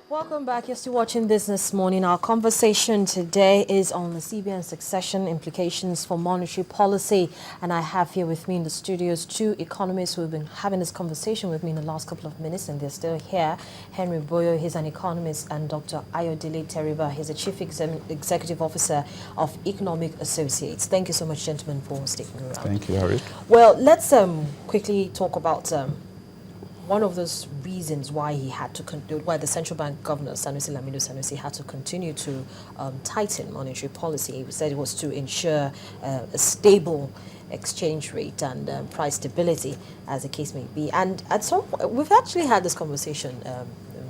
Welcome back. You're still watching Business Morning. Our conversation today is on the CBN succession implications for monetary policy. And I have here with me in the studios two economists who have been having this conversation with me in the last couple of minutes, and they're still here. Henry Boyo, he's an economist, and Dr. Ayodele Teriba, he's the Chief Executive Officer of Economic Associates. Thank you so much, gentlemen, for sticking around. Thank you, Harry. Well, let's quickly talk about one of those reasons why he had to why the central bank governor Sanusi Lamido Sanusi had to continue to tighten monetary policy. He said it was to ensure a stable exchange rate and price stability, as the case may be. And at some point, we've actually had this conversation,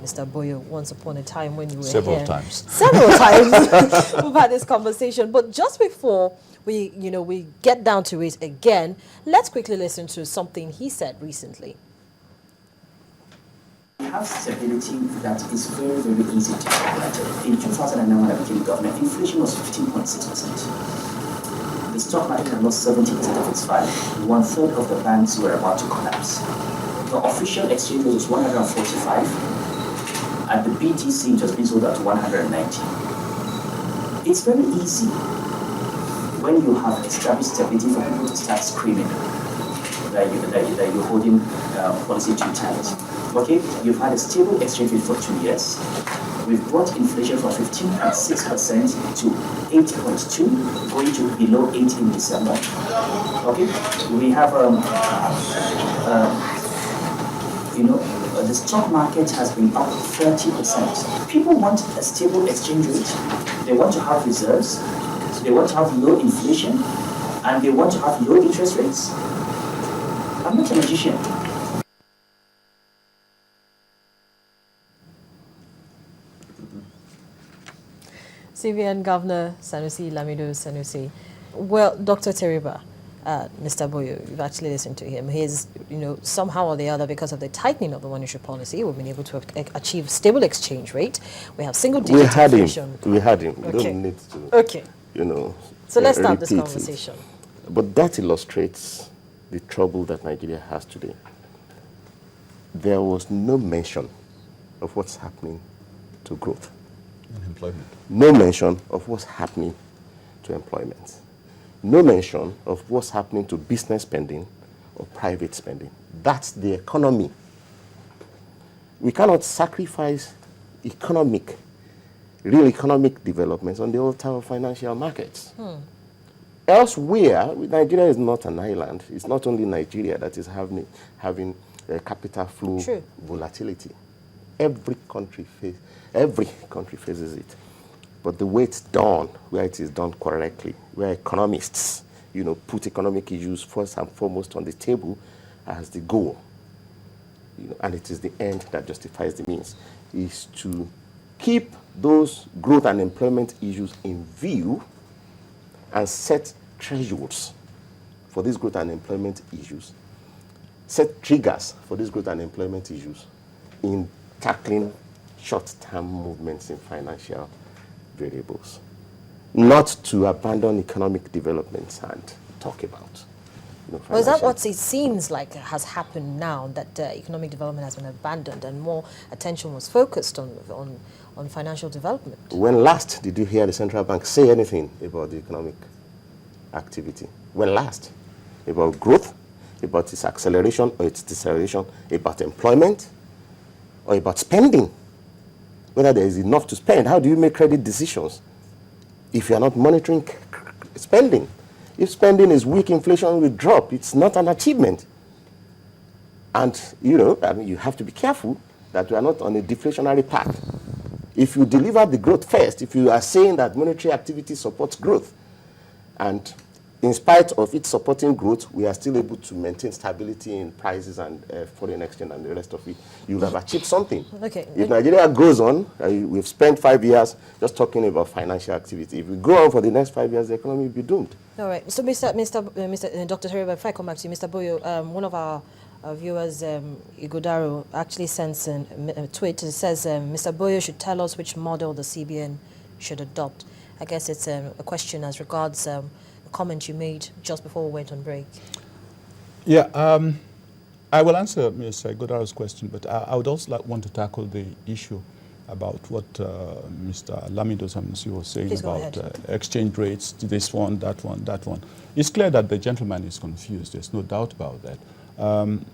Mr. Boyo, once upon a time when you were Several here. times. Several times we've had this conversation. But just before we get down to it again, let's quickly listen to something he said recently. We have stability that is very, very easy to calculate. In 2009, when I became governor, inflation was 15.6%. The stock market had lost 70% of its value. One third of the banks were about to collapse. The official exchange rate was 145, and the BTC just being sold at 190. It's very easy when you have established stability for people to start screaming that you're holding policy too tight. Okay, you've had a stable exchange rate for 2 years. We've brought inflation from 15.6% to 8.2, going to below 8 in December. Okay, we have the stock market has been up 30%. People want a stable exchange rate. They want to have reserves. They want to have low inflation, and they want to have low interest rates. I'm not a magician. CBN Governor Sanusi Lamido Sanusi. Well, Dr. Teriba, Mr. Boyo, you've actually listened to him. He's, somehow or the other, because of the tightening of the monetary policy, we've been able to achieve stable exchange rate. We have single-digit inflation. We had him. We Okay. don't need to, Okay. So let's start this repeat conversation. But that illustrates the trouble that Nigeria has today. There was no mention of what's happening to growth. Employment. No mention of what's happening to employment. No mention of what's happening to business spending or private spending. That's the economy. We cannot sacrifice real economic developments on the altar of financial markets. Elsewhere, Nigeria is not an island. It's not only Nigeria that is having capital flow volatility. Every country faces it. But the way it's done, where it is done correctly, where economists, put economic issues first and foremost on the table as the goal, and it is the end that justifies the means, is to keep those growth and employment issues in view and set thresholds for these growth and employment issues, set triggers for these growth and employment issues in tackling short-term movements in financial variables, not to abandon economic developments and talk about. Well, is that what it seems like has happened now, that economic development has been abandoned and more attention was focused on financial development? When last did you hear the central bank say anything about the economic activity? When last? About growth, about its acceleration or its deceleration, about employment, or about spending? Whether there is enough to spend. How do you make credit decisions if you are not monitoring spending? If spending is weak, inflation will drop. It's not an achievement. And, you have to be careful that we are not on a deflationary path. If you deliver the growth first, if you are saying that monetary activity supports growth, and in spite of it supporting growth, we are still able to maintain stability in prices and foreign exchange and the rest of it, you'll have achieved something. Okay. If Nigeria goes on, we've spent 5 years just talking about financial activity. If we go on for the next 5 years, the economy will be doomed. All right. So, Dr. Teriba, if I come back to you, Mr. Boyo, one of our viewers, Igodaro, actually sends a tweet. It says, Mr. Boyo should tell us which model the CBN should adopt. I guess it's a question as regards comment you made just before we went on break. Yeah, I will answer Ms. Godaro's question, but I would also want to tackle the issue about what Mr. Lamido Sanusi was saying Please go about ahead. exchange rates, this one, that one, that one. It's clear that the gentleman is confused. There's no doubt about that.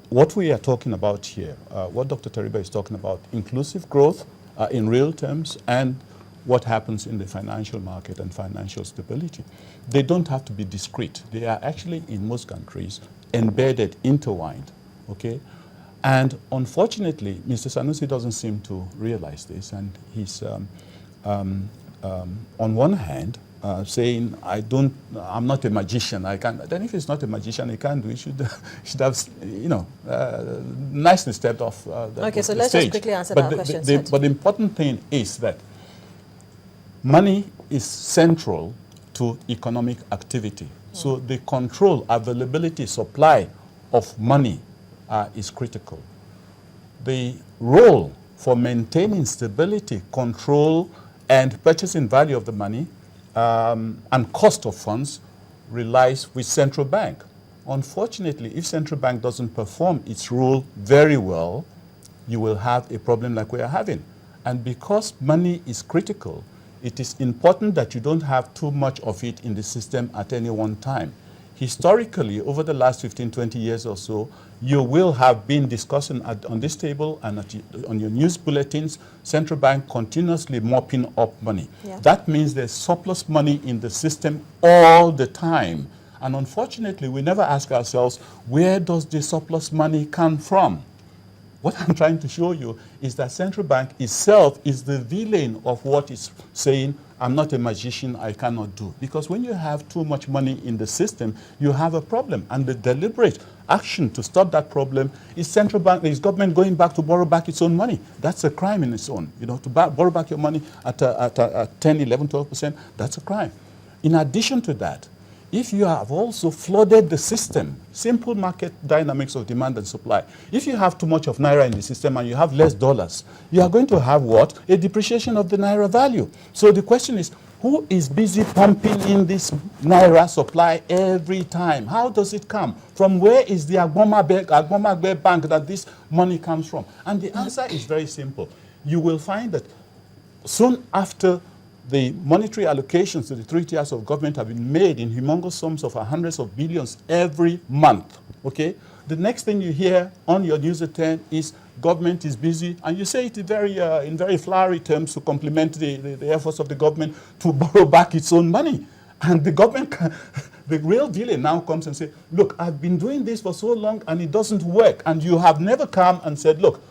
What we are talking about here, what Dr. Teriba is talking about, inclusive growth in real terms and what happens in the financial market and financial stability. They don't have to be discrete. They are actually, in most countries, embedded, intertwined, okay? And unfortunately, Mr. Sanusi doesn't seem to realize this, and he's, on one hand, saying, I'm not a magician, I can't. Then if he's not a magician, he can't do it, should have, nicely stepped off Okay, so the let's stage. just quickly answer But that question. but the important thing is that money is central to economic activity. So the control, availability, supply of money is critical. The role for maintaining stability, control, and purchasing value of the money and cost of funds relies with central bank. Unfortunately, if central bank doesn't perform its role very well, you will have a problem like we are having. And because money is critical, it is important that you don't have too much of it in the system at any one time. Historically, over the last 15, 20 years or so, you will have been discussing on this table and on your news bulletins, central bank continuously mopping up money. Yeah. That means there's surplus money in the system all the time. And unfortunately, we never ask ourselves, where does the surplus money come from? What I'm trying to show you is that central bank itself is the villain of what is saying, I'm not a magician, I cannot do. Because when you have too much money in the system, you have a problem. And the deliberate action to stop that problem is central bank, is government going back to borrow back its own money. That's a crime in its own. You know, to borrow back your money at 10, 11, 12%, that's a crime. In addition to that, if you have also flooded the system, simple market dynamics of demand and supply, if you have too much of Naira in the system and you have less dollars, you are going to have what? A depreciation of the Naira value. So the question is, who is busy pumping in this Naira supply every time? How does it come? From where is the Agbomagbe bank that this money comes from? And the answer is very simple. You will find that soon after the monetary allocations to the 3 tiers of government have been made in humongous sums of hundreds of billions every month, okay? The next thing you hear on your news at 10 is government is busy, and you say it in very flowery terms to compliment the efforts of the government to borrow back its own money. And the government, the real villain now comes and says, look, I've been doing this for so long and it doesn't work. And you have never come and said, look,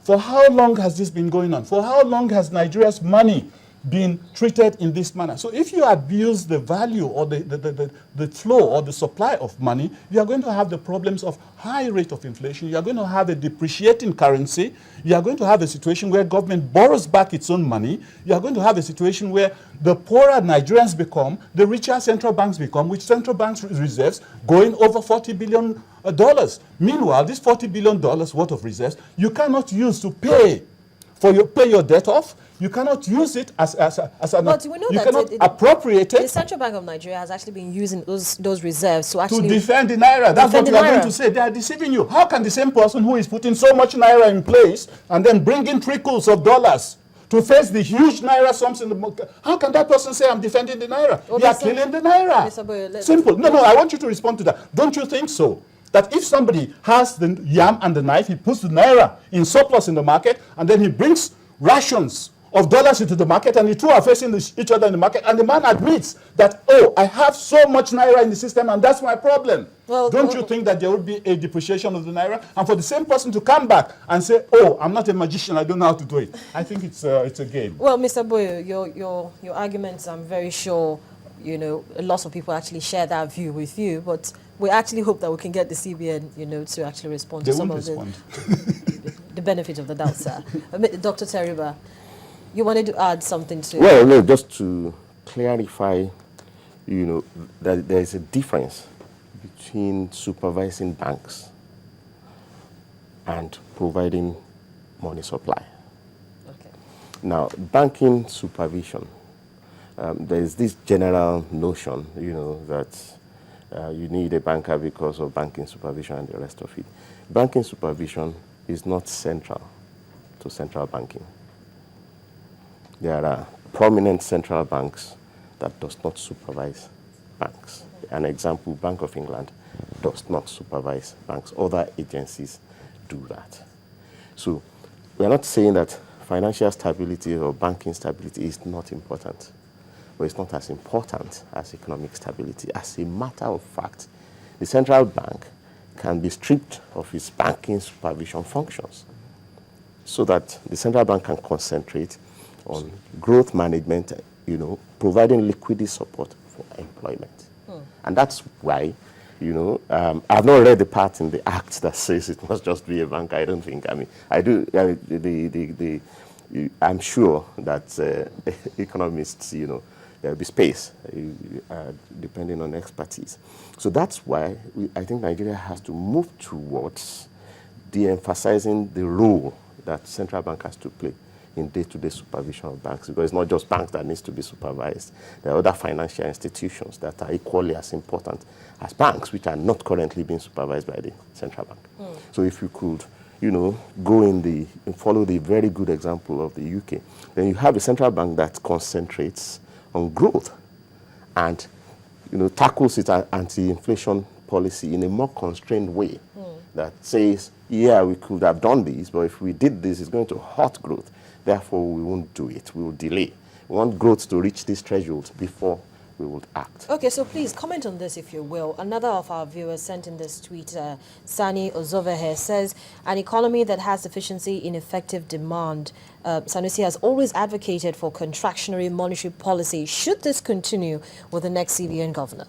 for how long has this been going on? For how long has Nigeria's money being treated in this manner? So if you abuse the value or the flow or the supply of money, you are going to have the problems of high rate of inflation. You are going to have a depreciating currency. You are going to have a situation where government borrows back its own money. You are going to have a situation where the poorer Nigerians become, the richer central banks become, with central banks reserves going over $40 billion. Meanwhile, this $40 billion worth of reserves, you cannot use to pay your debt off. You cannot use it as an, but we know you that cannot appropriate it. The Central Bank of Nigeria has actually been using those reserves to actually defend the Naira. That's what you are going to say. They are deceiving you. How can the same person who is putting so much Naira in place and then bringing trickles of dollars to face the huge Naira sums in the market, how can that person say, I'm defending the Naira? Well, you are killing the Naira. Mr. Boyo, Simple. No, I want you to respond to that. Don't you think so? That if somebody has the yam and the knife, he puts the Naira in surplus in the market, and then he brings rations of dollars into the market, and the two are facing each other in the market, and the man admits that, oh, I have so much Naira in the system, and that's my problem. Well, don't you think that there would be a depreciation of the Naira? And for the same person to come back and say, oh, I'm not a magician, I don't know how to do it. I think it's a game. Well, Mr. Boyo, your arguments, I'm very sure, you know, a lot of people actually share that view with you, but we actually hope that we can get the CBN, you know, to actually respond to some of the benefit of the doubt, sir. Dr. Teriba, you wanted to add something to... Well, no, just to clarify, you know, that there is a difference between supervising banks and providing money supply. Okay. Now, banking supervision, there is this general notion, you know, that you need a banker because of banking supervision and the rest of it. Banking supervision is not central to central banking. there are prominent central banks that does not supervise banks. An example, Bank of England does not supervise banks. Other agencies do that. So we're not saying that financial stability or banking stability is not important, but it's not as important as economic stability. As a matter of fact, the central bank can be stripped of its banking supervision functions so that the central bank can concentrate on growth management, providing liquidity support for employment. And that's why, I've not read the part in the act that says it must just be a bank. I don't think. I do. I'm sure that economists, there'll be space, depending on expertise. So that's why I think Nigeria has to move towards de-emphasizing the role that central bank has to play in day-to-day supervision of banks, because it's not just banks that needs to be supervised. There are other financial institutions that are equally as important as banks, which are not currently being supervised by the central bank. So if you could, follow the very good example of the UK, then you have a central bank that concentrates on growth and, tackles its anti-inflation policy in a more constrained way that says, yeah, we could have done this, but if we did this, it's going to hurt growth. Therefore, we won't do it. We will delay. We want growth to reach these thresholds before we would act. Okay, so please comment on this if you will. Another of our viewers sent in this tweet, Sani Ozovehe, says, an economy that has deficiency in effective demand. Sanusi has always advocated for contractionary monetary policy. Should this continue with the next CBN governor?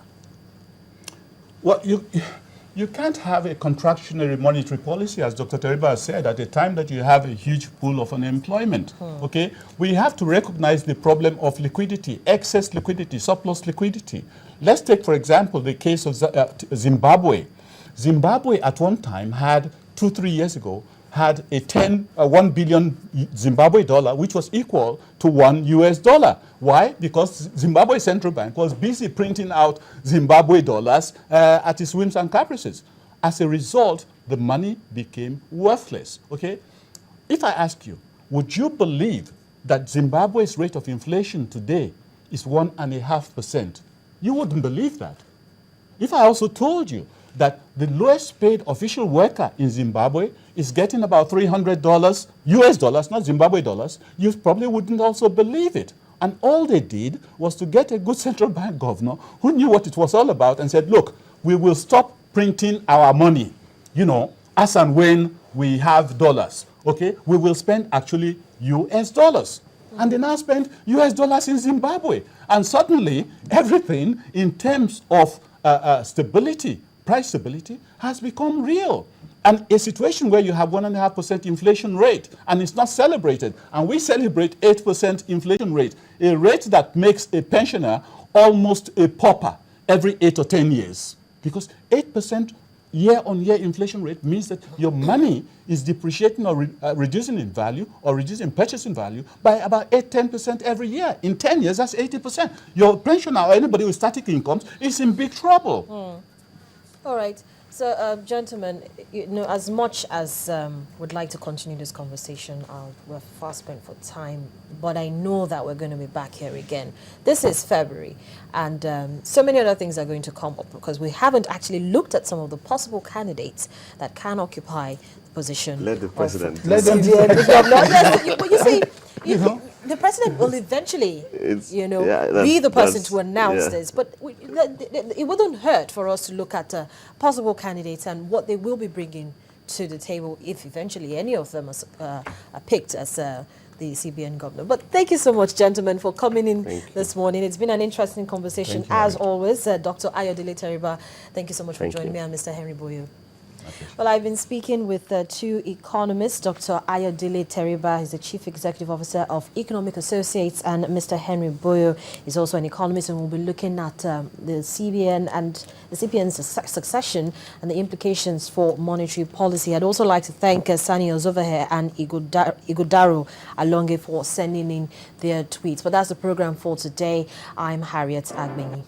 Well, you can't have a contractionary monetary policy, as Dr. Teriba said, at a time that you have a huge pool of unemployment. Okay, we have to recognize the problem of liquidity, excess liquidity, surplus liquidity. Let's take, for example, the case of Zimbabwe. Zimbabwe at one time had, 2-3 years ago, had a 1 billion Zimbabwe dollar, which was equal to $1 US. Why? Because Zimbabwe Central Bank was busy printing out Zimbabwe dollars at its whims and caprices. As a result, the money became worthless. Okay? If I ask you, would you believe that Zimbabwe's rate of inflation today is 1.5%? You wouldn't believe that. If I also told you that the lowest paid official worker in Zimbabwe is getting about $300 US dollars, not Zimbabwe dollars, you probably wouldn't also believe it. And all they did was to get a good central bank governor who knew what it was all about and said, look, we will stop printing our money, as and when we have dollars, okay? We will spend actually US dollars. And they now spend US dollars in Zimbabwe. And suddenly, everything in terms of stability, price stability, has become real. And a situation where you have 1.5% inflation rate and it's not celebrated, and we celebrate 8% inflation rate, a rate that makes a pensioner almost a pauper every 8 or 10 years. Because 8% year-on-year inflation rate means that your money is depreciating or reducing in value or reducing purchasing value by about 8-10% every year. In 10 years, that's 80%. Your pensioner or anybody with static incomes is in big trouble. All right. So, gentlemen, as much as would like to continue this conversation, we're fast spent for time, but I know that we're going to be back here again. This is February, and so many other things are going to come up because we haven't actually looked at some of the possible candidates that can occupy the position. Let the president. Let them decide. But you see, the president will eventually, be the person to announce this. But it wouldn't hurt for us to look at possible candidates and what they will be bringing to the table if eventually any of them are picked as the CBN governor. But thank you so much, gentlemen, for coming in this morning. It's been an interesting conversation, as always. Dr. Ayodele Teriba, thank you so much for joining me, and Mr. Henry Boyo. Well, I've been speaking with two economists, Dr. Ayodele Teriba, he's the Chief Executive Officer of Economic Associates, and Mr. Henry Boyo is also an economist, and we'll be looking at the CBN and the CBN's succession and the implications for monetary policy. I'd also like to thank Sani Ozovehe and Ighodaro Alonge for sending in their tweets. But that's the program for today. I'm Harriet Agmeni.